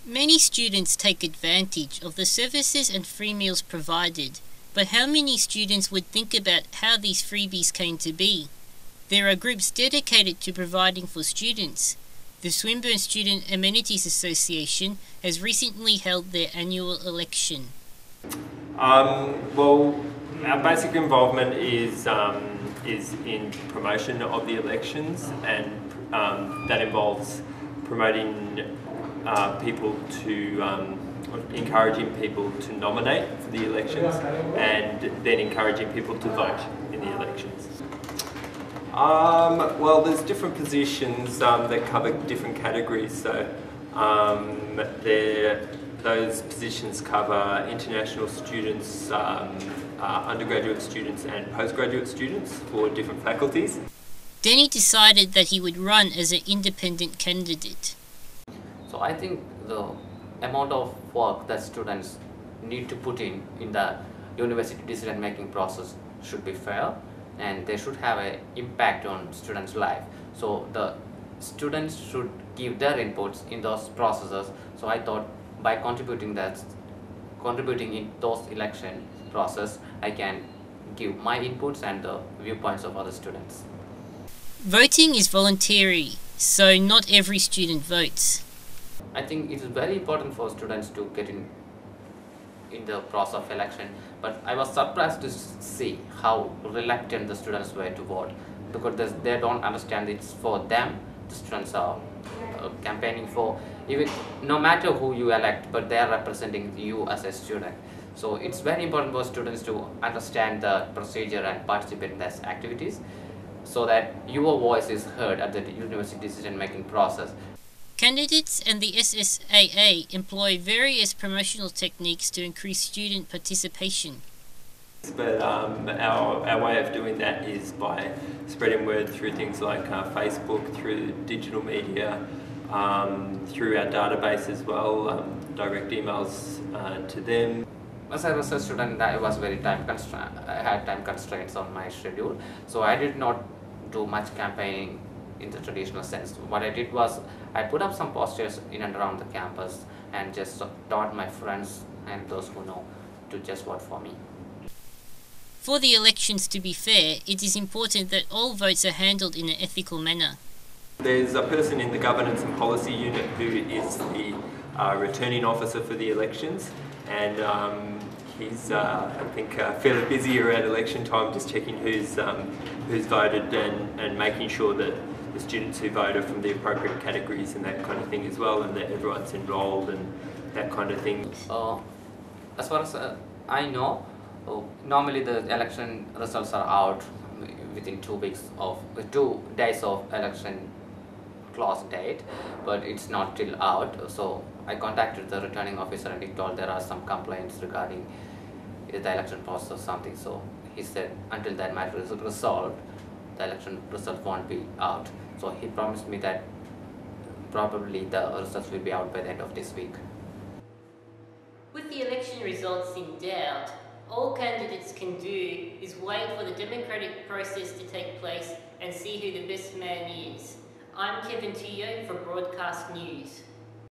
Many students take advantage of the services and free meals provided, but how many students would think about how these freebies came to be? There are groups dedicated to providing for students. The Swinburne Students Ameneties Association has recently held their annual election. Well, our basic involvement is in promotion of the elections, and that involves promoting people to encouraging people to nominate for the elections, and then encouraging people to vote in the elections. Well, there's different positions that cover different categories. So those positions cover international students, undergraduate students and postgraduate students for different faculties. Denny decided that he would run as an independent candidate. So I think the amount of work that students need to put in the university decision-making process should be fair, and they should have an impact on students' life. So the students should give their inputs in those processes. So I thought by contributing in those election process, I can give my inputs and the viewpoints of other students. Voting is voluntary, so not every student votes. I think it is very important for students to get in the process of election, but I was surprised to see how reluctant the students were to vote, because they don't understand it's for them. The students are campaigning for, even no matter who you elect, but they are representing you as a student. So it's very important for students to understand the procedure and participate in these activities, so that your voice is heard at the university decision-making process. Candidates and the SSAA employ various promotional techniques to increase student participation. But our way of doing that is by spreading word through things like Facebook, through digital media, through our database as well, direct emails to them. As a research student, I was very I had time constraints on my schedule, so I did not do much campaigning in the traditional sense. What I did was I put up some posters in and around the campus and just taught my friends and those who know to just vote for me. For the elections to be fair, it is important that all votes are handled in an ethical manner. There's a person in the Governance and Policy Unit who is the returning officer for the elections, and he's, I think, fairly busy around election time, just checking who's voted and making sure that the students who vote are from the appropriate categories and that kind of thing as well, and that everyone's enrolled and that kind of thing. As far as I know, normally the election results are out within 2 days of election close date, but it's not till out. So I contacted the returning officer and he told there are some complaints regarding the election process or something. So he said until that matter is resolved, the election result won't be out. So he promised me that probably the results will be out by the end of this week. With the election results in doubt, all candidates can do is wait for the democratic process to take place and see who the best man is. I'm Tuyau for Broadcast News.